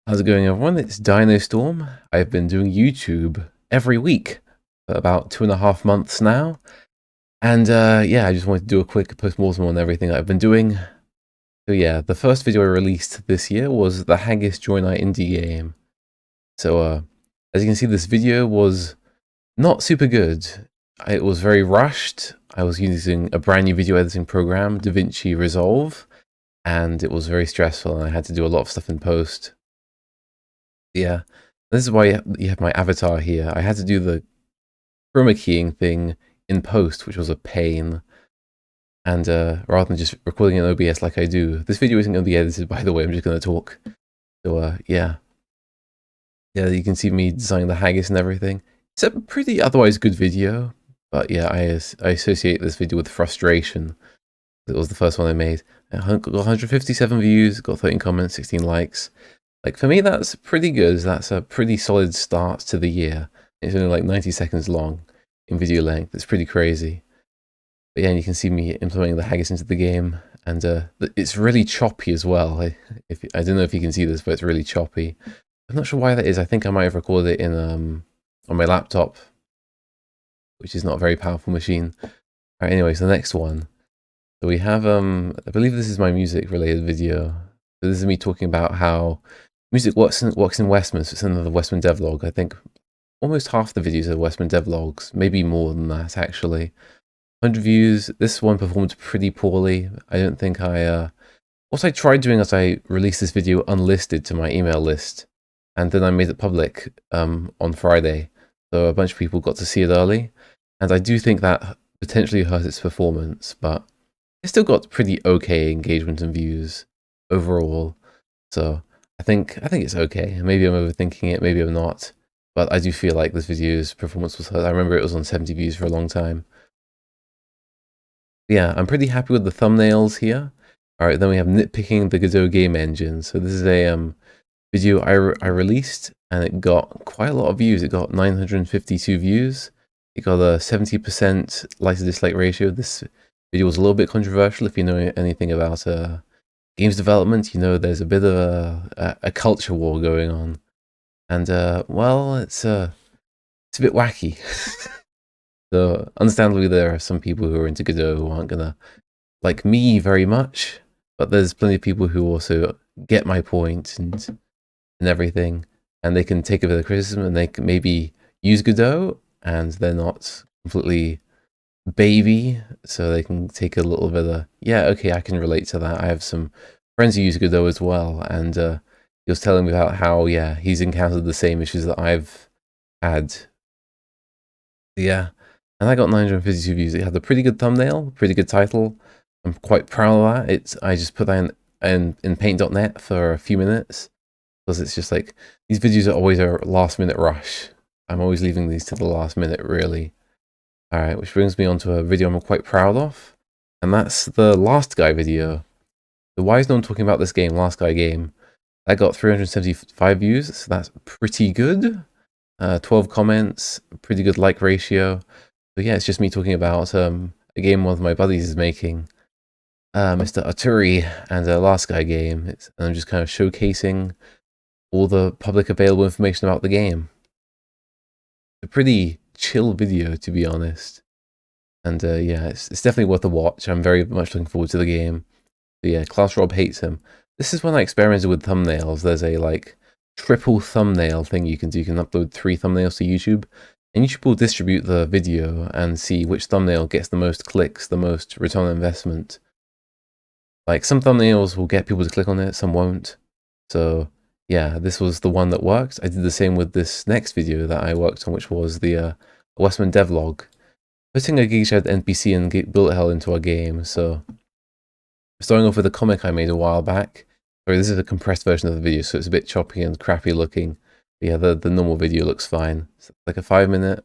How's it going, everyone? It's DynoStorm. I've been doing YouTube every week for about 2.5 months now. And yeah, I just wanted to do a quick post-mortem on everything I've been doing. So yeah, the first video I released this year was the Haggis Joy Night indie game. So as you can see, this video was not super good. It was very rushed. I was using a brand new video editing program, DaVinci Resolve, and it was very stressful, and I had to do a lot of stuff in post. Yeah, this is why you have my avatar here. I had to do the chroma keying thing in post, which was a pain. And rather than just recording in OBS like I do, this video isn't going to be edited, by the way. I'm just going to talk. So yeah, you can see me designing the haggis and everything. It's a pretty otherwise good video, but yeah, I associate this video with frustration. It was the first one I made. It got 157 views, got 13 comments, 16 likes. Like, for me, that's pretty good. That's a pretty solid start to the year. It's only like 90 seconds long in video length. It's pretty crazy. But yeah, and you can see me implementing the haggis into the game. And it's really choppy as well. I don't know if you can see this, but it's really choppy. I'm not sure why that is. I think I might have recorded it in on my laptop, which is not a very powerful machine. All right, anyways, the next one. So we have, I believe this is my music-related video. So this is me talking about how music works in Westman. So it's another Westman devlog. I think almost half the videos are Westman devlogs, maybe more than that actually. 100 views. This one performed pretty poorly. I don't think what I tried doing is I released this video unlisted to my email list, and then I made it public on Friday, so a bunch of people got to see it early, and I do think that potentially hurt its performance, but it still got pretty okay engagement and views overall. So I think it's okay. Maybe I'm overthinking it, maybe I'm not, but I do feel like this video's performance was hurt. I remember it was on 70 views for a long time. Yeah, I'm pretty happy with the thumbnails here. All right, then we have nitpicking the Godot game engine. So this is a video I released, and it got quite a lot of views. It got 952 views. It got a 70% like to dislike ratio. This video was a little bit controversial. If you know anything about games development, you know there's a bit of a culture war going on, and well, it's a bit wacky. So understandably, there are some people who are into Godot who aren't gonna like me very much, but there's plenty of people who also get my point and everything, and they can take a bit of criticism, and they can maybe use Godot, and they're not completely baby, so they can take a little bit of, yeah, okay, I can relate to that. I have some friends who use Godot as well, and he was telling me about how, yeah, he's encountered the same issues that I've had. Yeah, and I got 952 views. It had a pretty good thumbnail, pretty good title. I'm quite proud of that. I just put that in paint.net for a few minutes, because it's just like, these videos are always a last minute rush. I'm always leaving these to the last minute, really. Alright, which brings me on to a video I'm quite proud of, and that's the Last Guy video. The why is no one talking about this game, Last Guy game? That got 375 views, so that's pretty good. 12 comments, pretty good like ratio. So yeah, it's just me talking about a game one of my buddies is making, Mr. Arturi, and a Last Guy game. And I'm just kind of showcasing all the public available information about the game. A pretty chill video, to be honest, and yeah, it's definitely worth a watch. I'm very much looking forward to the game. But yeah, Klaus Rob hates him. This is when I experimented with thumbnails. There's a like triple thumbnail thing you can do. You can upload 3 thumbnails to YouTube, and YouTube will distribute the video and see which thumbnail gets the most clicks, the most return on investment. Like, some thumbnails will get people to click on it, some won't. So yeah, this was the one that worked. I did the same with this next video that I worked on, which was the Westman devlog, putting a GigaChad NPC and bullet hell into our game. So starting off with a comic I made a while back. Sorry, this is a compressed version of the video, so it's a bit choppy and crappy looking. But yeah, the normal video looks fine. It's like a 5-minute,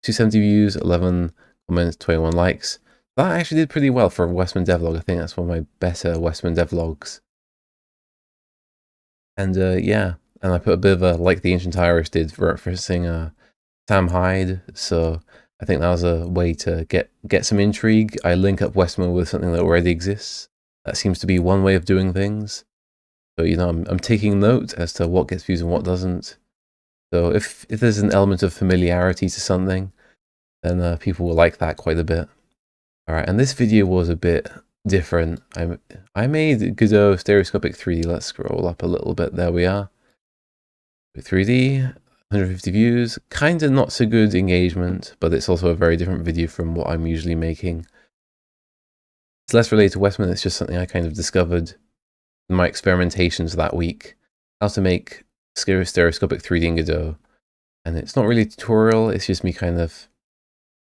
270 views, 11 comments, 21 likes. That actually did pretty well for a Westman devlog. I think that's one of my better Westman devlogs. And yeah, and I put a bit of a like the Ancient Irish did, referencing Sam Hyde. So I think that was a way to get some intrigue. I link up Westman with something that already exists. That seems to be one way of doing things. So, you know, I'm taking note as to what gets views and what doesn't. So if there's an element of familiarity to something, then people will like that quite a bit. All right, and this video was a bit different. I made Godot stereoscopic 3D. Let's scroll up a little bit. There we are. 3D, 150 views. Kind of not so good engagement, but it's also a very different video from what I'm usually making. It's less related to Westman. It's just something I kind of discovered in my experimentations that week. How to make stereoscopic 3D in Godot. And it's not really a tutorial. It's just me kind of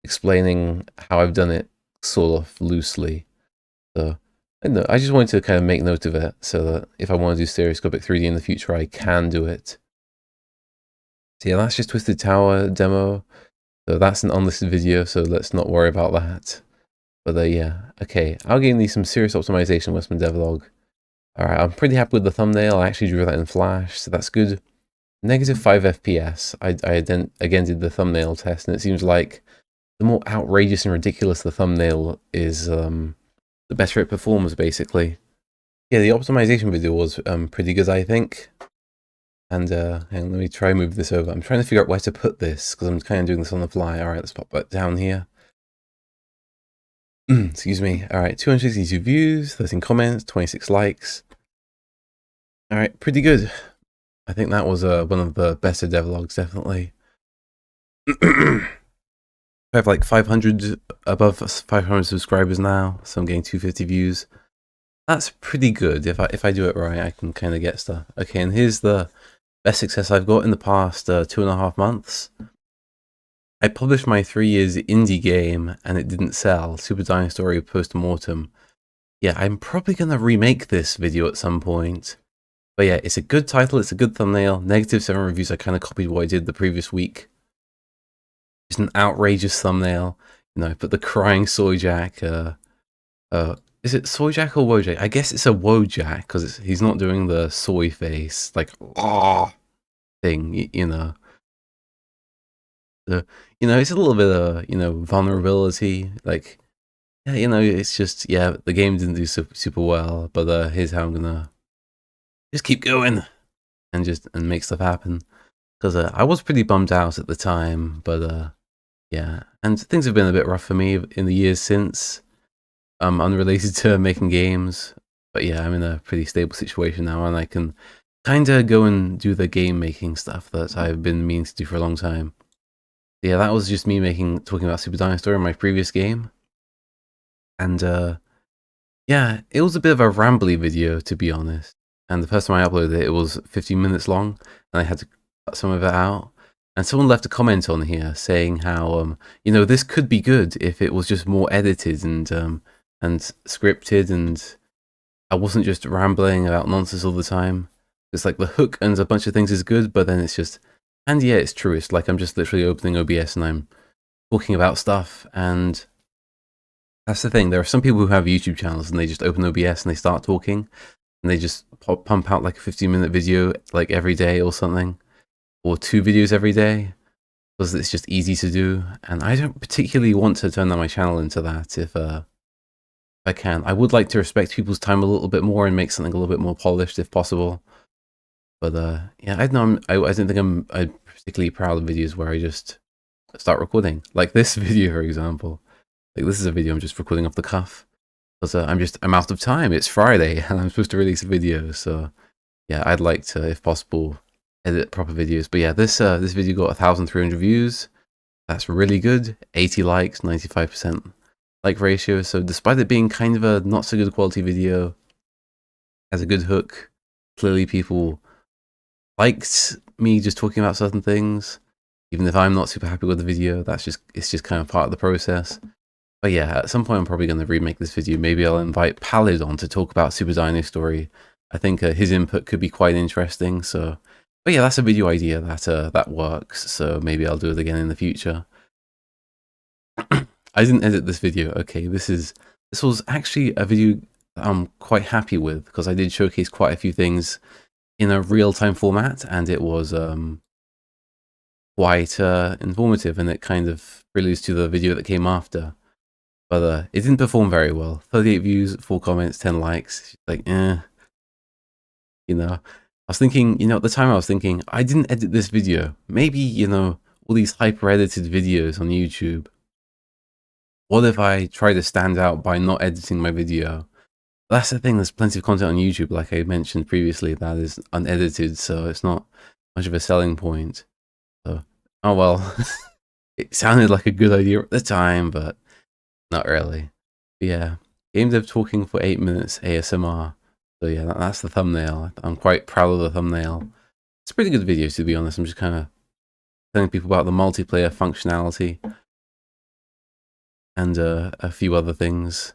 explaining how I've done it sort of loosely. So I don't know, I just wanted to kind of make note of it so that if I want to do stereoscopic 3D in the future, I can do it. So yeah, that's just Twisted Tower demo. So that's an unlisted video, so let's not worry about that. But yeah, okay, I'll give you some serious optimization Westman devlog. Alright, I'm pretty happy with the thumbnail. I actually drew that in Flash, so that's good. Negative 5 FPS. I again did the thumbnail test, and it seems like the more outrageous and ridiculous the thumbnail is, the better it performs, basically. Yeah, the optimization video was pretty good, I think. And hang on, let me try and move this over. I'm trying to figure out where to put this, because I'm kind of doing this on the fly. Alright, let's pop that down here. Excuse me. Alright, 262 views, 13 comments, 26 likes. Alright, pretty good. I think that was one of the better devlogs, definitely. I have like 500, above 500 subscribers now, so I'm getting 250 views. That's pretty good. If I do it right, I can kind of get stuff. Okay, and here's the best success I've got in the past 2.5 months. I published my 3 years indie game, and it didn't sell. Super DynoStorm Postmortem. Yeah, I'm probably going to remake this video at some point. But yeah, it's a good title, it's a good thumbnail. Negative 7 reviews, I kind of copied what I did the previous week. It's an outrageous thumbnail. You know, I put the crying soy jack. Is it soy jack or Wojak? I guess it's a Wojak, because he's not doing the soy face, like, oh, thing, you know. So, you know, it's a little bit of, you know, vulnerability. Like, yeah, you know, it's just, yeah, the game didn't do super well, but here's how I'm gonna just keep going and make stuff happen. Because I was pretty bummed out at the time, but yeah, and things have been a bit rough for me in the years since, unrelated to making games. But yeah, I'm in a pretty stable situation now, and I can kind of go and do the game making stuff that I've been meaning to do for a long time. Yeah, that was just me talking about Super DynoStorm in my previous game. And yeah, it was a bit of a rambly video, to be honest. And the first time I uploaded it, it was 15 minutes long, and I had to cut some of it out. And someone left a comment on here saying how, you know, this could be good if it was just more edited and scripted, and I wasn't just rambling about nonsense all the time. It's like the hook and a bunch of things is good, but then it's just, and yeah, it's true. It's like I'm just literally opening OBS and I'm talking about stuff. And that's the thing. There are some people who have YouTube channels and they just open OBS and they start talking, and they just pump out like a 15-minute video like every day or something, or 2 videos every day, because it's just easy to do. And I don't particularly want to turn my channel into that if I can. I would like to respect people's time a little bit more and make something a little bit more polished if possible. But yeah, I don't know. I don't think I'm particularly proud of videos where I just start recording. Like this video, for example. Like this is a video I'm just recording off the cuff, because I'm out of time. It's Friday and I'm supposed to release a video. So yeah, I'd like to, if possible, edit proper videos. But yeah, this video got 1,300 views. That's really good. 80 likes, 95% like ratio. So despite it being kind of a not so good quality video, has a good hook. Clearly people liked me just talking about certain things, even if I'm not super happy with the video. It's just kind of part of the process. But yeah, at some point I'm probably going to remake this video. Maybe I'll invite Pallid on to talk about Super DynoStorm. I think his input could be quite interesting. So, but yeah, that's a video idea that works. So maybe I'll do it again in the future. I didn't edit this video. Okay, this was actually a video I'm quite happy with, because I did showcase quite a few things in a real-time format, and it was quite informative, and it kind of preludes to the video that came after. But it didn't perform very well. 38 views, 4 comments, 10 likes. Like, eh. You know, I was thinking, at the time I was thinking, I didn't edit this video. Maybe, all these hyper edited videos on YouTube. What if I try to stand out by not editing my video? That's the thing, there's plenty of content on YouTube, like I mentioned previously, that is unedited, so it's not much of a selling point. So, oh well, it sounded like a good idea at the time, but not really. But yeah, Gamedev talking for 8 minutes ASMR. So yeah, that's the thumbnail. I'm quite proud of the thumbnail. It's a pretty good video, to be honest. I'm just kind of telling people about the multiplayer functionality and a few other things.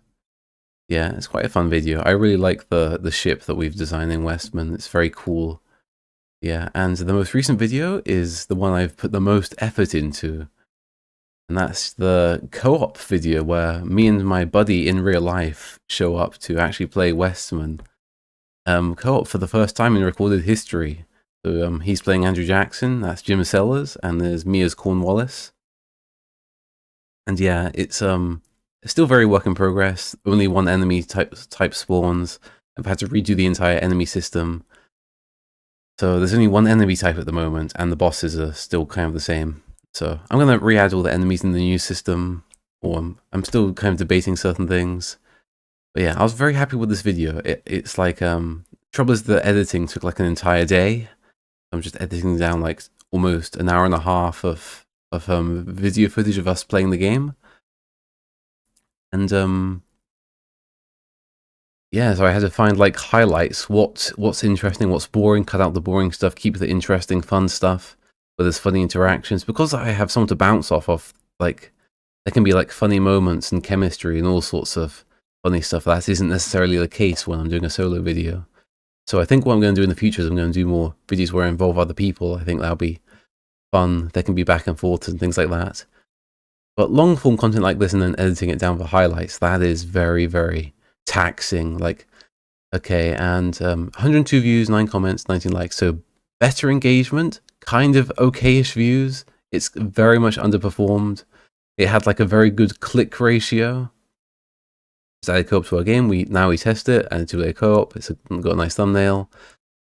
Yeah, it's quite a fun video. I really like the ship that we've designed in Westman. It's very cool. Yeah, and the most recent video is the one I've put the most effort into. And that's the co-op video where me and my buddy in real life show up to actually play Westman. Co-op for the first time in recorded history. So he's playing Andrew Jackson, that's Jim Sellers, and there's me as Cornwallis. And yeah, it's still very work in progress. Only one enemy type spawns. I've had to redo the entire enemy system. So there's only one enemy type at the moment, and the bosses are still kind of the same. So I'm going to re-add all the enemies in the new system, or I'm still kind of debating certain things. But yeah, I was very happy with this video. It's like, trouble is the editing took like an entire day. I'm just editing down like almost an hour and a half of video footage of us playing the game. And yeah, so I had to find like highlights, what's interesting, what's boring, cut out the boring stuff, keep the interesting, fun stuff where there's funny interactions. Because I have someone to bounce off of, like, there can be like funny moments and chemistry and all sorts of funny stuff. That isn't necessarily the case when I'm doing a solo video. So I think what I'm going to do in the future is I'm going to do more videos where I involve other people. I think that'll be fun. There can be back and forth and things like that. But long form content like this and then editing it down for highlights, that is very, very taxing. Like, okay, and 102 views, 9 comments, 19 likes. So better engagement, kind of okay-ish views. It's very much underperformed. It had like a very good click ratio. It's added co-op to our game. Now we test it and do a co-op. It's got a nice thumbnail.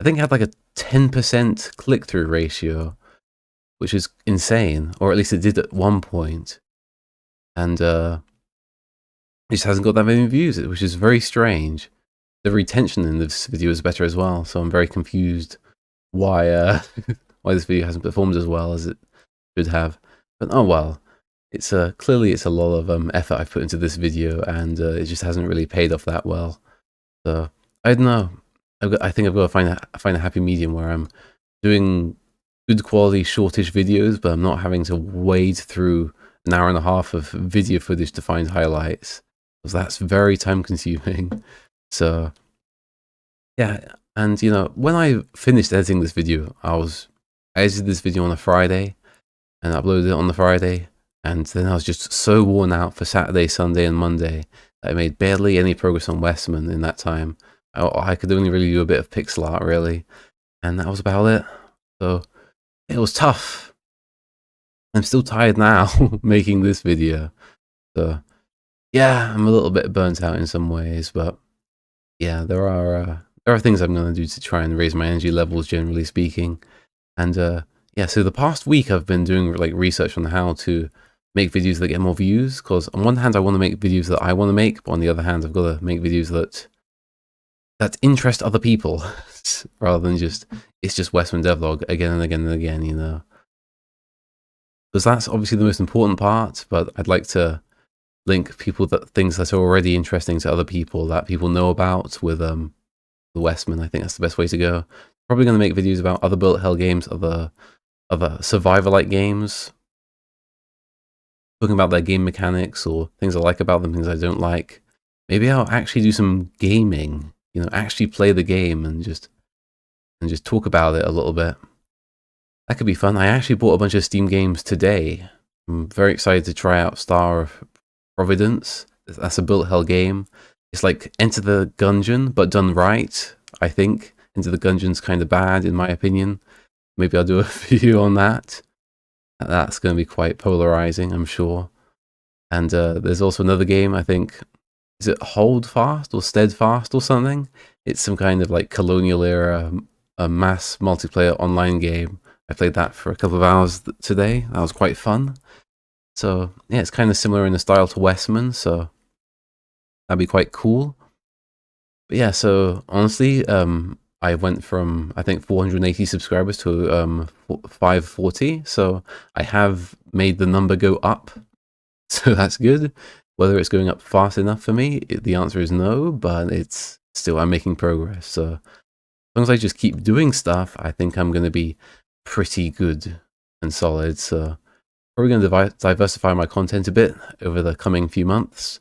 I think it had like a 10% click-through ratio, which is insane, or at least it did at one point. And it just hasn't got that many views, which is very strange. The retention in this video is better as well, so I'm very confused why why this video hasn't performed as well as it should have. But oh well, it's clearly it's a lot of effort I've put into this video, and it just hasn't really paid off that well. So I don't know. I think I've got to find a happy medium where I'm doing good quality shortish videos, but I'm not having to wade through an hour and a half of video footage to find highlights, because that's very time consuming. So yeah, and when I finished editing this video, I edited this video on a Friday and uploaded it on the Friday, and then I was just so worn out for Saturday, Sunday and Monday that I made barely any progress on Westman in that time. I could only really do a bit of pixel art really, and that was about it. So it was tough. I'm still tired now making this video. So yeah, I'm a little bit burnt out in some ways, but yeah, there are things I'm going to do to try and raise my energy levels, generally speaking. And yeah, so the past week I've been doing like research on how to make videos that get more views, because on one hand I want to make videos that I want to make, but on the other hand I've got to make videos that interest other people rather than it's just Westman Devlog again and again and again, because that's obviously the most important part. But I'd like to link things that are already interesting to other people that people know about with the Westman. I think that's the best way to go. Probably going to make videos about other bullet hell games, other survivor-like games, talking about their game mechanics or things I like about them, things I don't like. Maybe I'll actually do some gaming, actually play the game and just talk about it a little bit. That could be fun. I actually bought a bunch of Steam games today. I'm very excited to try out Star of Providence. That's a bullet hell game. It's like Enter the Gungeon, but done right, I think. Enter the Gungeon's kind of bad, in my opinion. Maybe I'll do a video on that. That's going to be quite polarizing, I'm sure. And there's also another game, I think. Is it Hold Fast or Steadfast or something? It's some kind of like colonial era, a mass multiplayer online game. I played that for a couple of hours today. That was quite fun. So yeah, it's kind of similar in the style to Westman, so that'd be quite cool. But yeah, so honestly, I went from, I think, 480 subscribers to 540, so I have made the number go up, so that's good. Whether it's going up fast enough for me, the answer is no, but it's still, I'm making progress, so as long as I just keep doing stuff, I think I'm going to be pretty good and solid. So probably going to diversify my content a bit over the coming few months.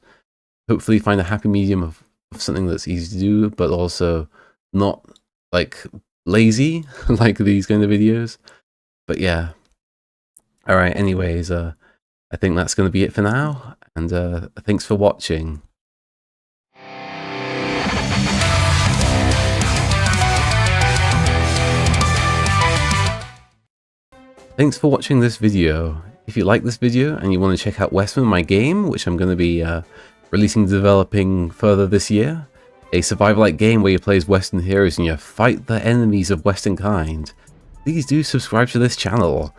Hopefully find a happy medium of something that's easy to do, but also not like lazy like these kind of videos. But yeah. Alright, anyways, I think that's going to be it for now, and thanks for watching. Thanks for watching this video. If you like this video and you want to check out Westman, my game, which I'm going to be releasing and developing further this year, a survival-like game where you play as Western heroes and you fight the enemies of Western kind, please do subscribe to this channel,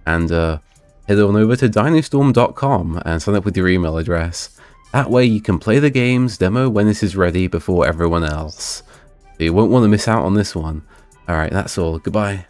and head on over to DynoStorm.com and sign up with your email address. That way you can play the game's demo when it is ready before everyone else. You won't want to miss out on this one. Alright, that's all. Goodbye.